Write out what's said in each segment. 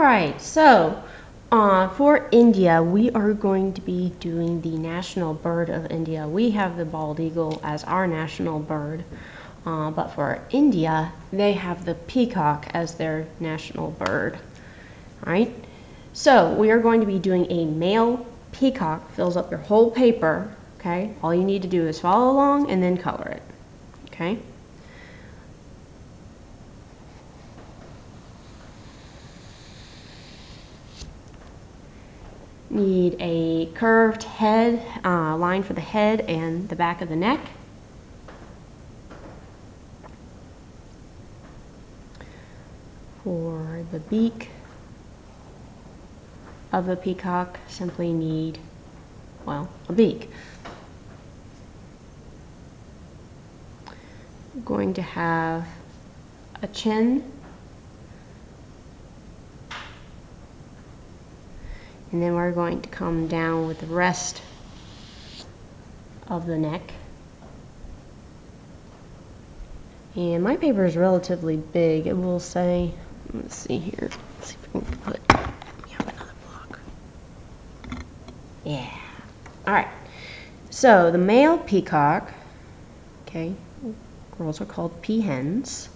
Alright, so for India, we are going to be doing the national bird of India. We have the bald eagle as our national bird, but for India, they have the peacock as their national bird. Alright, so we are going to be doing a male peacock, fills up your whole paper, okay? All you need to do is follow along and then color it, okay? Need a curved head, line for the head and the back of the neck. For the beak of the peacock, simply need, well, a beak. I'm going to have a chin. And then we're going to come down with the rest of the neck. And my paper is relatively big. It will say, let's see here. Let's see if we can put, we have another block. Yeah. Alright. So the male peacock, okay, girls are called peahens.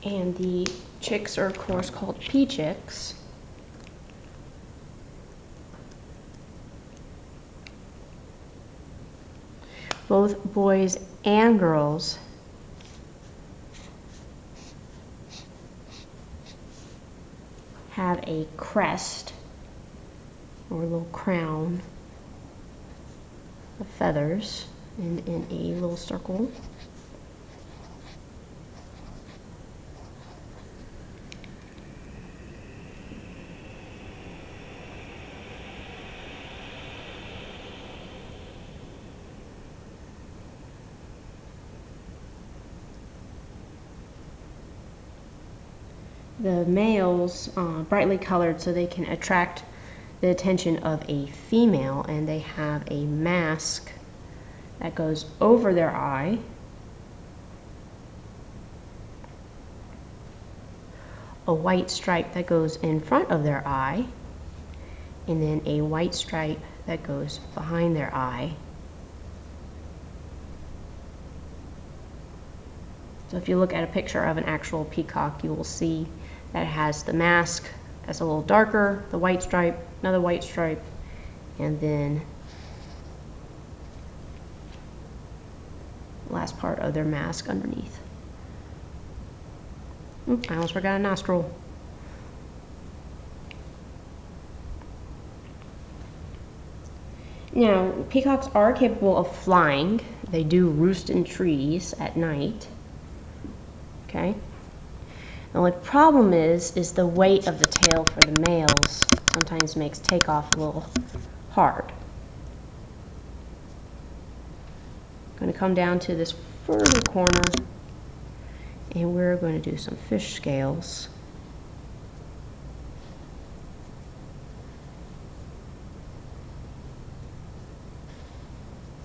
And the chicks are, of course, called peacocks. Both boys and girls have a crest or a little crown of feathers and in a little circle. The males brightly colored so they can attract the attention of a female, and they have a mask that goes over their eye, a white stripe that goes in front of their eye, and then a white stripe that goes behind their eye. So if you look at a picture of an actual peacock, you will see that it has the mask that's a little darker, the white stripe, another white stripe, and then the last part of their mask underneath. I almost forgot a nostril. Now, peacocks are capable of flying. They do roost in trees at night. Okay. The only problem is the weight of the tail for the males sometimes makes takeoff a little hard. I'm going to come down to this further corner and we're going to do some fish scales.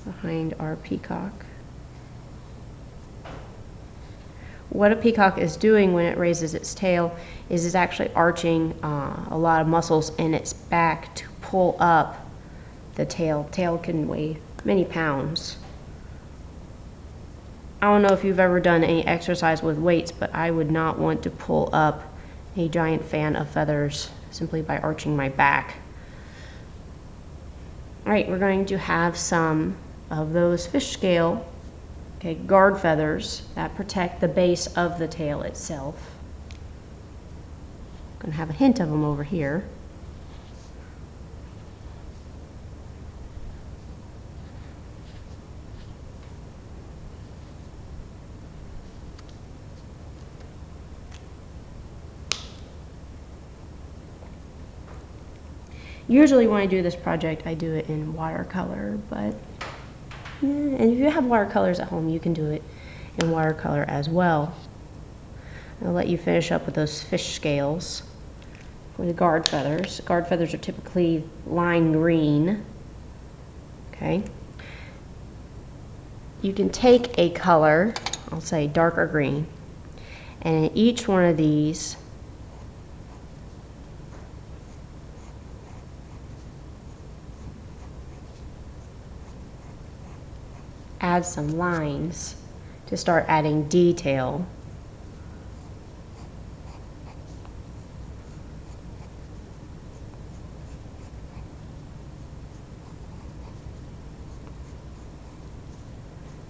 Behind our peacock. What a peacock is doing when it raises its tail is it's actually arching a lot of muscles in its back to pull up the tail. Tail can weigh many pounds. I don't know if you've ever done any exercise with weights, but I would not want to pull up a giant fan of feathers simply by arching my back. Alright, we're going to have some of those fish scale guard feathers that protect the base of the tail itself. I'm going to have a hint of them over here. Usually when I do this project, I do it in watercolor, but and if you have watercolors at home, you can do it in watercolor as well. I'll let you finish up with those fish scales. For the guard feathers. Guard feathers are typically lime green. Okay. You can take a color, I'll say darker green, and in each one of these add some lines to start adding detail.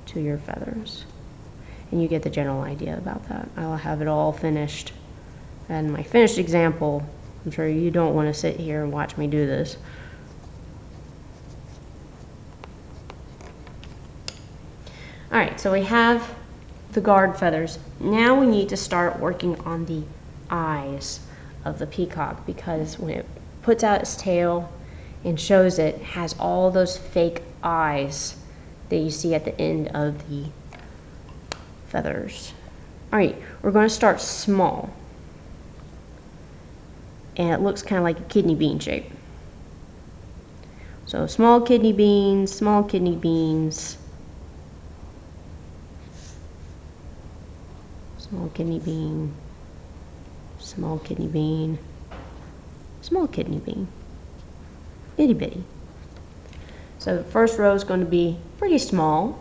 To your feathers, and you get the general idea about that. I'll have it all finished, and my finished example, I'm sure you don't want to sit here and watch me do this. Alright, so we have the guard feathers. Now we need to start working on the eyes of the peacock, because when it puts out its tail and shows it has all those fake eyes that you see at the end of the feathers. Alright, we're going to start small. And it looks kind of like a kidney bean shape. So small kidney beans, small kidney beans, small kidney bean, small kidney bean, small kidney bean, itty bitty. So the first row is going to be pretty small,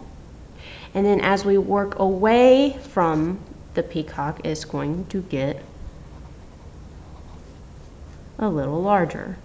and then as we work away from the peacock, it's going to get a little larger.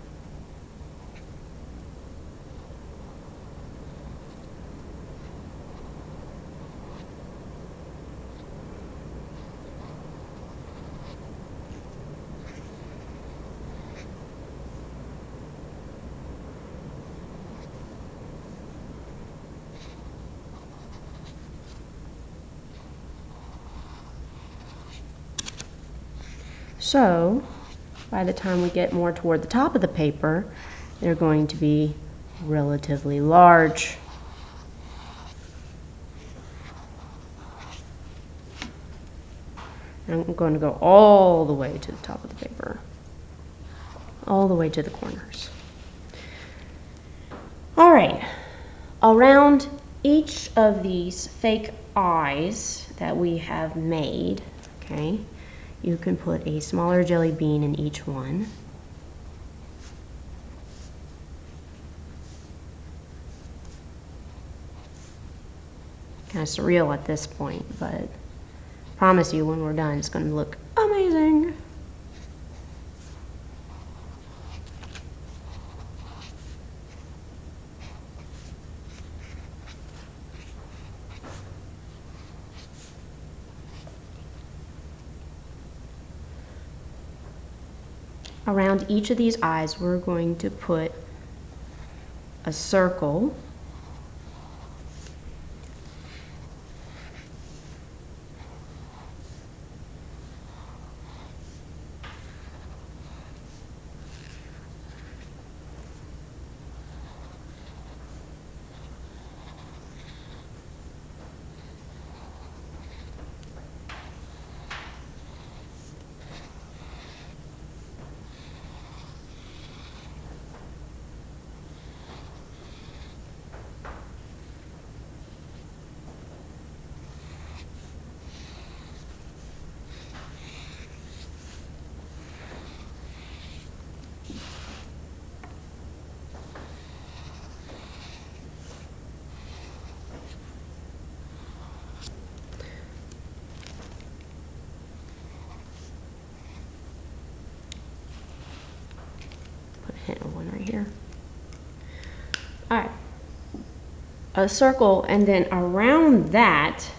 So by the time we get more toward the top of the paper, they're going to be relatively large. And I'm going to go all the way to the top of the paper, all the way to the corners. All right, around each of these fake eyes that we have made, okay, you can put a smaller jelly bean in each one. Kind of surreal at this point, but I promise you when we're done it's going to look amazing. Around each of these eyes, we're going to put a circle. One right here. All right, a circle, and then around that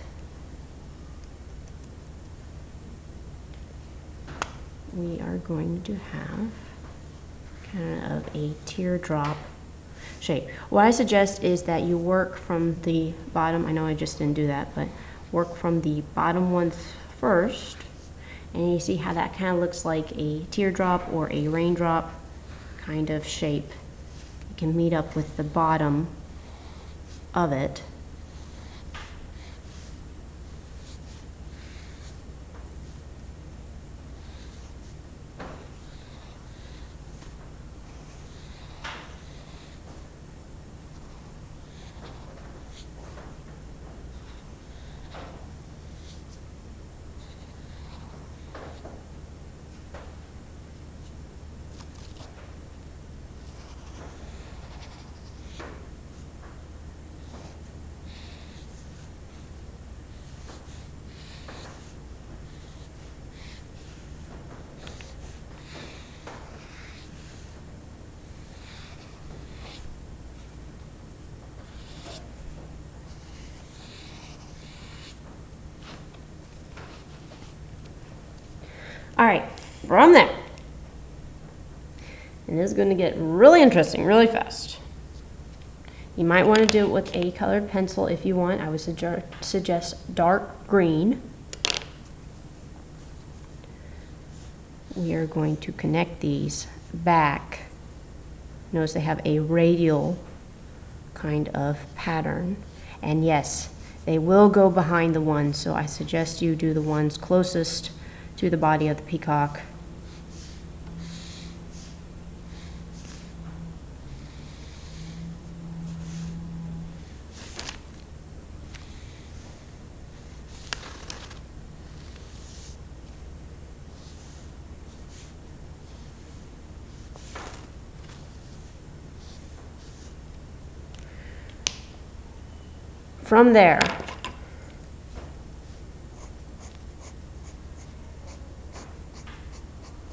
we are going to have kind of a teardrop shape. What I suggest is that you work from the bottom. I know I just didn't do that, but work from the bottom ones first, and you see how that kind of looks like a teardrop or a raindrop kind of shape. You can meet up with the bottom of it. All right, from there, and this is going to get really interesting really fast. You might want to do it with a colored pencil if you want. I would suggest dark green. We are going to connect these back. Notice they have a radial kind of pattern. And yes, they will go behind the ones, so I suggest you do the ones closest to the body of the peacock. From there,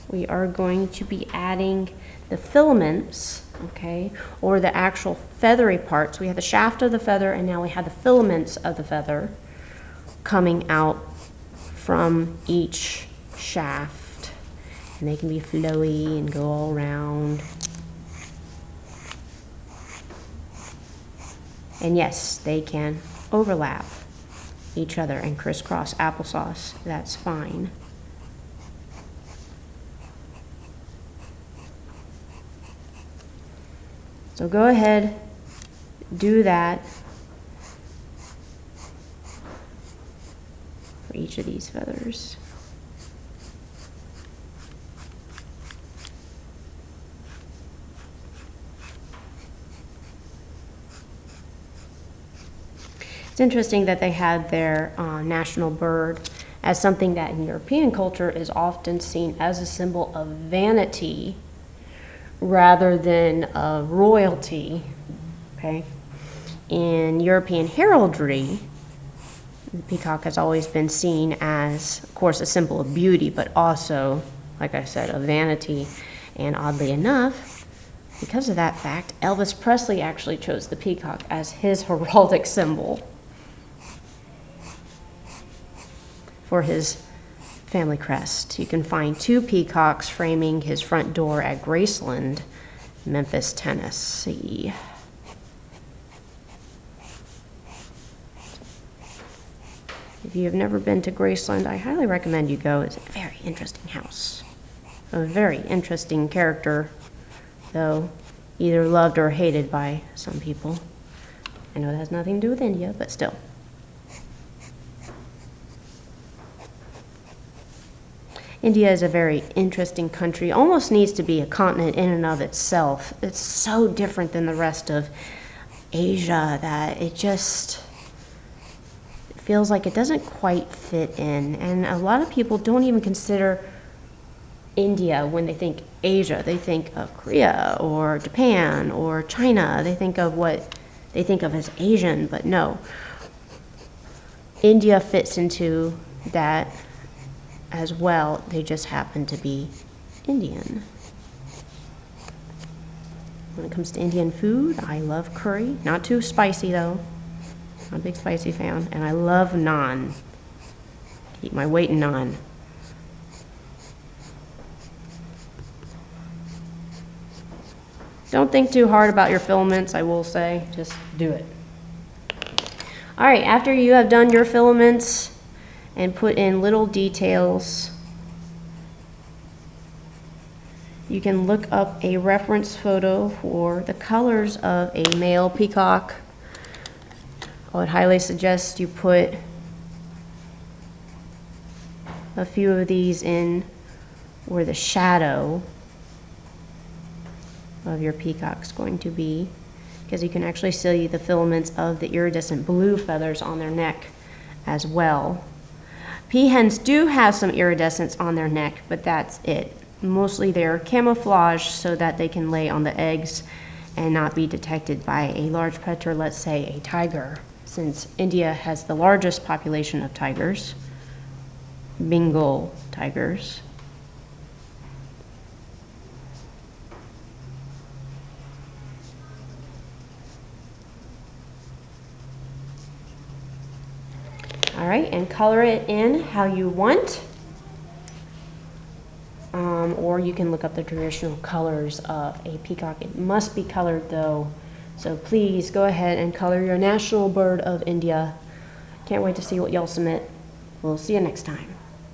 we are going to be adding the filaments, okay, or the actual feathery parts. We have the shaft of the feather, and now we have the filaments of the feather coming out from each shaft. And they can be flowy and go all around. And yes, they can overlap each other and crisscross applesauce. That's fine. So go ahead, do that for each of these feathers. It's interesting that they had their national bird as something that in European culture is often seen as a symbol of vanity rather than of royalty. Okay? In European heraldry, the peacock has always been seen as, of course, a symbol of beauty, but also, like I said, of vanity. And oddly enough, because of that fact, Elvis Presley actually chose the peacock as his heraldic symbol for his family crest. You can find 2 peacocks framing his front door at Graceland, Memphis, Tennessee. If you have never been to Graceland, I highly recommend you go. It's a very interesting house. A very interesting character, though either loved or hated by some people. I know that has nothing to do with India, but still. India is a very interesting country, almost needs to be a continent in and of itself. It's so different than the rest of Asia that it just feels like it doesn't quite fit in. And a lot of people don't even consider India when they think Asia. They think of Korea or Japan or China. They think of what they think of as Asian, but no. India fits into that as well. They just happen to be Indian. When it comes to Indian food, I love curry. Not too spicy though. Not a big spicy fan. And I love naan. Eat my weight in naan. Don't think too hard about your filaments, I will say. Just do it. Alright, after you have done your filaments and put in little details, you can look up a reference photo for the colors of a male peacock. I would highly suggest you put a few of these in where the shadow of your peacock's going to be, because you can actually see the filaments of the iridescent blue feathers on their neck as well. Peahens do have some iridescence on their neck, but that's it. Mostly they're camouflaged so that they can lay on the eggs and not be detected by a large predator, let's say a tiger, since India has the largest population of tigers, Bengal tigers. All right, and color it in how you want. or you can look up the traditional colors of a peacock. It must be colored though, so please go ahead and color your national bird of India. Can't wait to see what y'all submit. We'll see you next time.